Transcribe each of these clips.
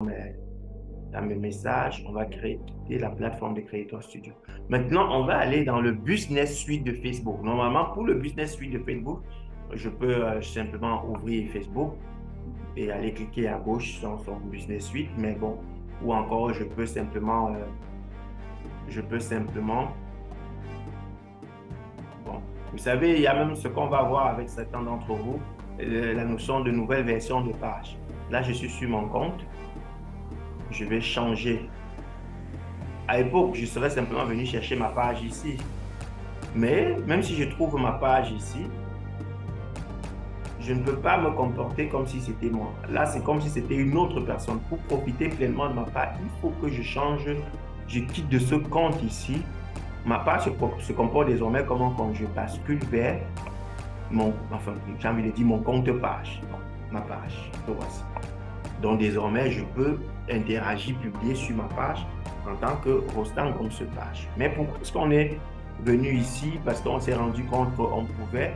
dans mes messages, on va quitter la plateforme de Creator Studio. Maintenant, on va aller dans le Business Suite de Facebook. Normalement, pour le Business Suite de Facebook, je peux simplement ouvrir Facebook et aller cliquer à gauche sur son Business Suite, mais bon, ou encore je peux simplement, bon, vous savez, il y a même ce qu'on va voir avec certains d'entre vous, la notion de nouvelle version de page. Là, je suis sur mon compte, je vais changer. À l'époque, je serais simplement venu chercher ma page ici. Mais même si je trouve ma page ici, je ne peux pas me comporter comme si c'était moi. Là, c'est comme si c'était une autre personne. Pour profiter pleinement de ma page, il faut que je change, je quitte de ce compte ici. Ma page se comporte désormais comme un compte. Je bascule vers j'ai envie de dire mon compte page. Donc, ma page. Voici. Donc, désormais, je peux interagir, publier sur ma page en tant que Rostand comme ce page. Mais pourquoi est-ce qu'on est venu ici? Parce qu'on s'est rendu compte qu'on pouvait.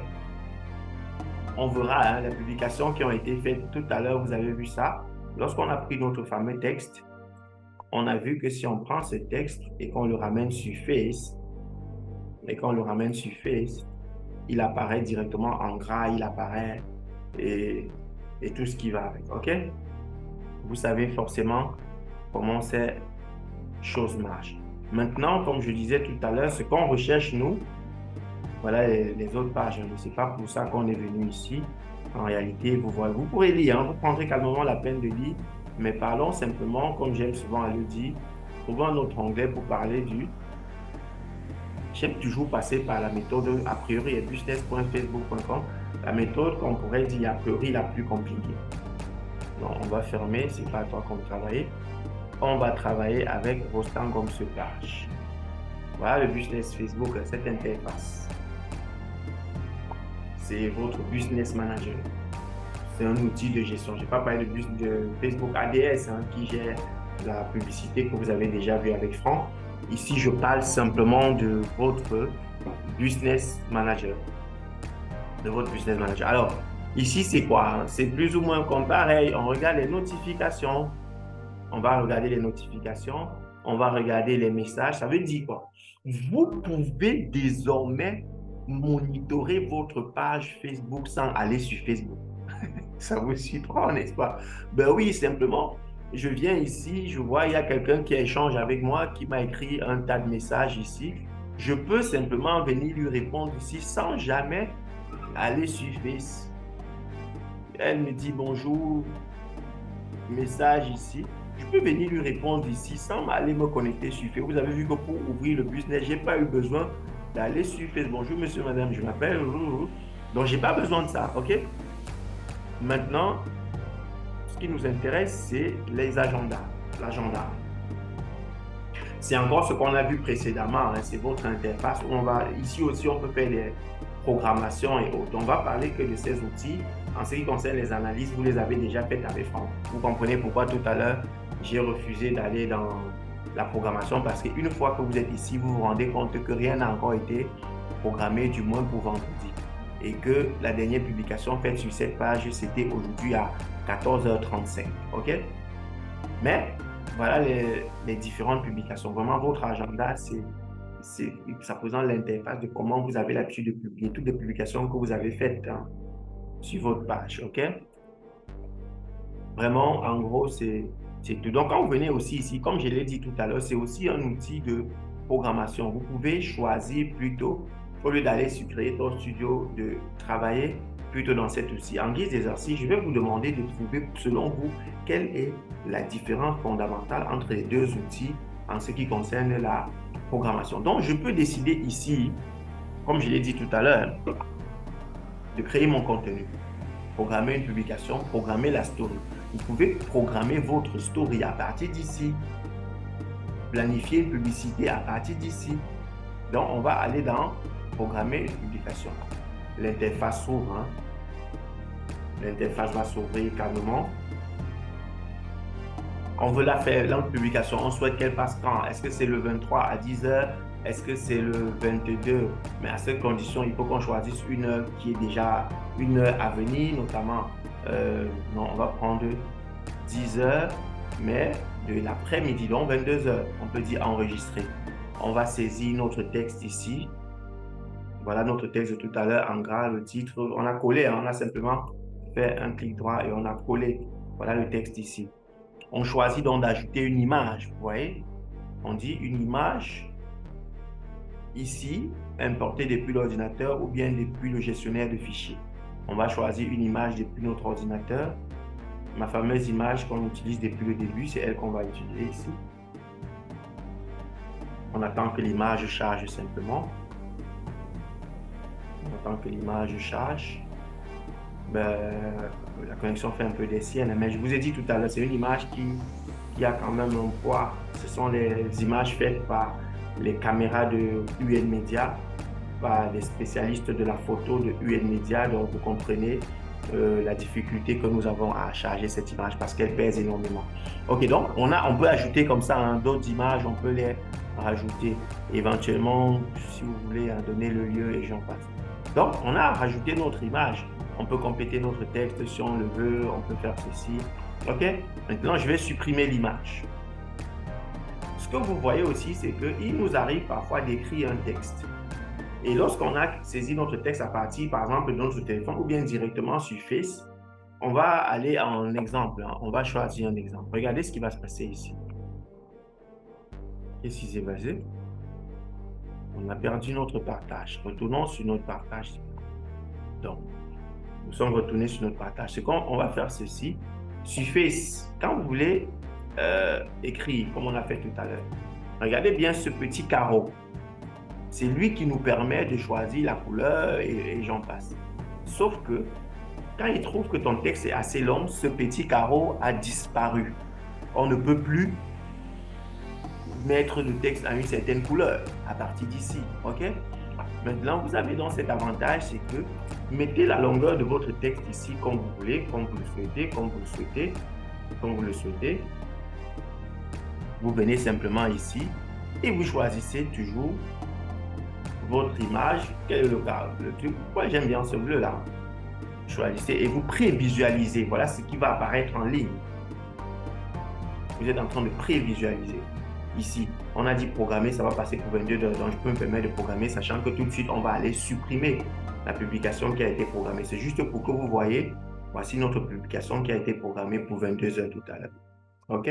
On verra hein, les publications qui ont été faites tout à l'heure, vous avez vu ça. Lorsqu'on a pris notre fameux texte, on a vu que si on prend ce texte et qu'on le ramène sur Face, il apparaît directement en gras, il apparaît et tout ce qui va avec. OK? Vous savez forcément comment ces choses marchent. Maintenant, comme je disais tout à l'heure, ce qu'on recherche, nous, voilà les autres pages. Ce n'est pas pour ça qu'on est venu ici. En réalité, vous voyez, vous pourrez lire, hein, vous prendrez calmement la peine de lire, mais parlons simplement, comme j'aime souvent à le dire, trouvons un autre onglet pour parler du. J'aime toujours passer par la méthode a priori et business.facebook.com, la méthode qu'on pourrait dire a priori la plus compliquée. Donc, on va fermer, c'est pas à toi qu'on va travailler. On va travailler avec Rostand comme ce page. Voilà le business Facebook, cette interface. C'est votre business manager. C'est un outil de gestion. Je n'ai pas parlé de Facebook ADS hein, qui gère la publicité que vous avez déjà vu avec Franck. Ici, je parle simplement de votre business manager. De votre business manager. Alors, ici, c'est quoi hein? C'est plus ou moins comme pareil. On regarde les notifications. On va regarder les notifications. On va regarder les messages. Ça veut dire quoi? Vous pouvez désormais monitorer votre page Facebook sans aller sur Facebook. Ça vous surprend, n'est-ce pas? Ben oui, simplement, je viens ici, je vois, il y a quelqu'un qui échange avec moi, qui m'a écrit un tas de messages ici. Je peux simplement venir lui répondre ici sans jamais aller sur Facebook. Elle me dit bonjour, message ici. Je peux venir lui répondre ici sans aller me connecter sur Facebook. Vous avez vu que pour ouvrir le business, je n'ai pas eu besoin d'aller sur Facebook. Bonjour monsieur, madame, je m'appelle. Donc, je n'ai pas besoin de ça, OK? Maintenant, ce qui nous intéresse, c'est les agendas. L'agenda. C'est encore ce qu'on a vu précédemment. Hein, c'est votre interface. Ici aussi, on peut faire des programmations et autres. On va parler que de ces outils. En ce qui concerne les analyses, vous les avez déjà faites avec Franck. Vous comprenez pourquoi tout à l'heure, j'ai refusé d'aller dans la programmation parce qu'une fois que vous êtes ici, vous vous rendez compte que rien n'a encore été programmé, du moins pour vendredi. Et que la dernière publication faite sur cette page, c'était aujourd'hui à 14h35. OK? Mais voilà les différentes publications. Vraiment, votre agenda, ça présente l'interface de comment vous avez l'habitude de publier toutes les publications que vous avez faites hein, sur votre page. OK? Vraiment, en gros, c'est tout. Donc, quand vous venez aussi ici, comme je l'ai dit tout à l'heure, c'est aussi un outil de programmation. Vous pouvez choisir plutôt, au lieu d'aller sur Creator Studio, de travailler plutôt dans cet outil. En guise d'exercice, je vais vous demander de trouver, selon vous, quelle est la différence fondamentale entre les deux outils en ce qui concerne la programmation. Donc, je peux décider ici, comme je l'ai dit tout à l'heure, de créer mon contenu, programmer une publication, programmer la story. Vous pouvez programmer votre story à partir d'ici, planifier une publicité à partir d'ici. Donc, on va aller dans programmer une publication. L'interface s'ouvre. Hein. L'interface va s'ouvrir calmement. On veut la faire, l'autre publication, on souhaite qu'elle passe quand? Est-ce que c'est le 23 à 10h? Est-ce que c'est le 22? Mais à cette condition, il faut qu'on choisisse une heure qui est déjà une heure à venir, notamment, non, on va prendre 10h. mais de l'après-midi, donc 22 heures. On peut dire enregistrer. On va saisir notre texte ici. Voilà notre texte de tout à l'heure en gras, le titre. On a collé, hein, on a simplement fait un clic droit et on a collé. Voilà le texte ici. On choisit donc d'ajouter une image, vous voyez. On dit une image ici, importée depuis l'ordinateur ou bien depuis le gestionnaire de fichiers. On va choisir une image depuis notre ordinateur. Ma fameuse image qu'on utilise depuis le début, c'est elle qu'on va utiliser ici. On attend que l'image charge simplement. On attend que l'image charge. La connexion fait un peu des siennes, mais je vous ai dit tout à l'heure, c'est une image qui a quand même un poids. Ce sont les images faites par les caméras de UN Media, par les spécialistes de la photo de UN Media. Donc, vous comprenez la difficulté que nous avons à charger cette image parce qu'elle pèse énormément. OK, donc, on peut ajouter comme ça hein, d'autres images, on peut les rajouter éventuellement, si vous voulez, donner le lieu et j'en passe. Donc, on a rajouté notre image. On peut compléter notre texte si on le veut, on peut faire ceci. OK? Maintenant, je vais supprimer l'image. Ce que vous voyez aussi, c'est qu'il nous arrive parfois d'écrire un texte. Et lorsqu'on a saisi notre texte à partir, par exemple, de notre téléphone ou bien directement sur Face, on va aller en exemple. Hein. On va choisir un exemple. Regardez ce qui va se passer ici. Qu'est-ce qui s'est passé? On a perdu notre partage. Retournons sur notre partage. Donc, nous sommes retournés sur notre partage. C'est quand on va faire ceci. Sur Face, quand vous voulez écrire, comme on a fait tout à l'heure, regardez bien ce petit carreau. C'est lui qui nous permet de choisir la couleur et j'en passe. Sauf que, quand il trouve que ton texte est assez long, ce petit carreau a disparu. On ne peut plus mettre le texte à une certaine couleur à partir d'ici. OK? Maintenant, vous avez donc cet avantage, c'est que mettez la longueur de votre texte ici comme vous voulez, comme vous le souhaitez, comme vous le souhaitez, comme vous le souhaitez. Vous venez simplement ici et vous choisissez toujours votre image. Quel est le truc? Pourquoi j'aime bien ce bleu là? Choisissez et vous prévisualisez. Voilà ce qui va apparaître en ligne. Vous êtes en train de prévisualiser. Ici, on a dit programmer, ça va passer pour 22 heures. Donc, je peux me permettre de programmer, sachant que tout de suite, on va aller supprimer la publication qui a été programmée. C'est juste pour que vous voyez, voici notre publication qui a été programmée pour 22 heures tout à l'heure. OK?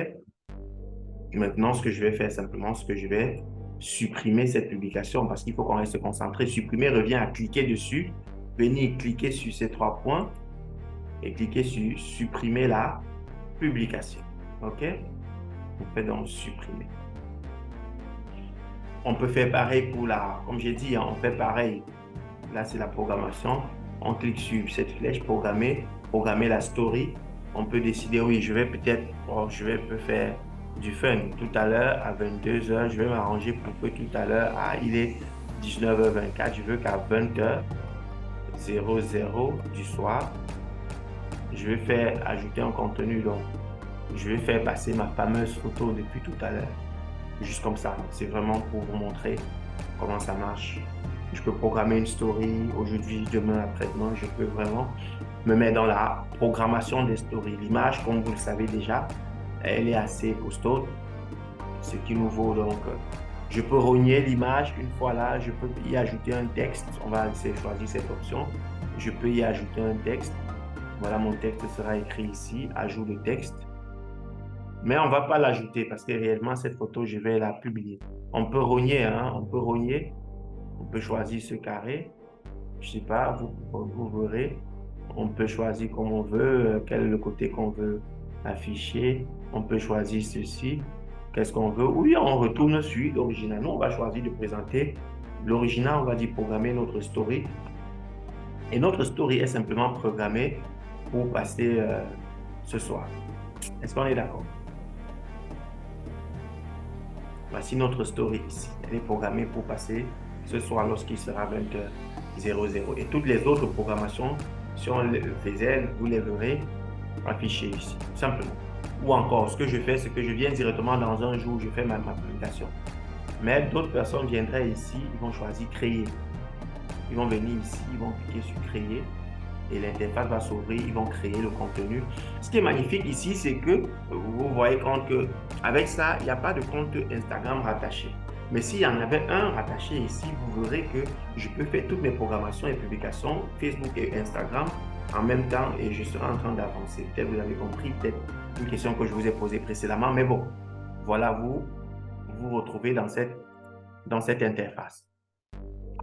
Maintenant, ce que je vais faire simplement, c'est que je vais supprimer cette publication parce qu'il faut qu'on reste concentré. Supprimer revient à cliquer dessus, venir cliquer sur ces 3 points et cliquer sur supprimer la publication. OK? On fait donc supprimer. On peut faire pareil pour comme j'ai dit, on fait pareil. Là, c'est la programmation. On clique sur cette flèche, programmer la story. On peut décider, oui, je vais peut-être, faire du fun. Tout à l'heure, à 22 heures, je vais m'arranger pour que tout à l'heure, il est 19h24, je veux qu'à 20h00 du soir, je vais ajouter un contenu. Donc, je vais faire passer ma fameuse photo depuis tout à l'heure. Juste comme ça. C'est vraiment pour vous montrer comment ça marche. Je peux programmer une story aujourd'hui, demain, après-demain. Je peux vraiment me mettre dans la programmation des stories. L'image, comme vous le savez déjà, elle est assez costaud. Ce qui nous vaut donc, je peux rogner l'image une fois là. Je peux y ajouter un texte. On va choisir cette option. Je peux y ajouter un texte. Voilà, mon texte sera écrit ici. Ajout de texte. Mais on ne va pas l'ajouter parce que réellement, cette photo, je vais la publier. On peut rogner, hein, on peut rogner. On peut choisir ce carré. Je ne sais pas, vous verrez. On peut choisir comme on veut, quel est le côté qu'on veut afficher. On peut choisir ceci. Qu'est-ce qu'on veut? Oui, on retourne sur l'original. Nous, on va choisir de présenter l'original. On va dire programmer notre story. Et notre story est simplement programmée pour passer ce soir. Est-ce qu'on est d'accord? Voici notre story ici. Elle est programmée pour passer ce soir lorsqu'il sera 20h00. Et toutes les autres programmations, si on les faisait, vous les verrez affichées ici, simplement. Ou encore, ce que je fais, c'est que je viens directement dans un jour, je fais ma publication. Mais d'autres personnes viendraient ici, ils vont choisir créer. Ils vont venir ici, ils vont cliquer sur créer. et l'interface va s'ouvrir, ils vont créer le contenu. Ce qui est magnifique ici, c'est que vous voyez compte qu'avec ça, il n'y a pas de compte Instagram rattaché. Mais s'il y en avait un rattaché ici, vous verrez que je peux faire toutes mes programmations et publications Facebook et Instagram en même temps et je serai en train d'avancer. Peut-être vous avez compris, peut-être une question que je vous ai posée précédemment, mais bon, voilà, vous vous retrouvez dans cette interface.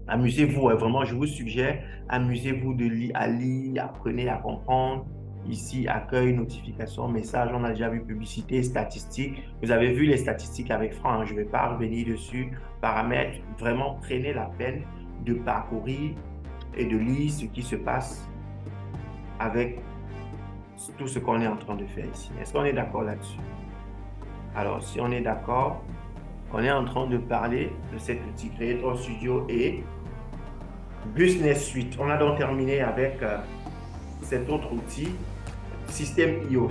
Amusez-vous, vraiment, je vous suggère, amusez-vous à lire, apprenez à comprendre. Ici, accueil, notification, message, on a déjà vu publicité, statistiques. Vous avez vu les statistiques avec Franck, hein, je ne vais pas revenir dessus. Paramètres, vraiment, prenez la peine de parcourir et de lire ce qui se passe avec tout ce qu'on est en train de faire ici. Est-ce qu'on est d'accord là-dessus? Alors, si on est d'accord, on est en train de parler de cet outil Creator Studio et Business Suite. On a donc terminé avec cet autre outil, Système.io.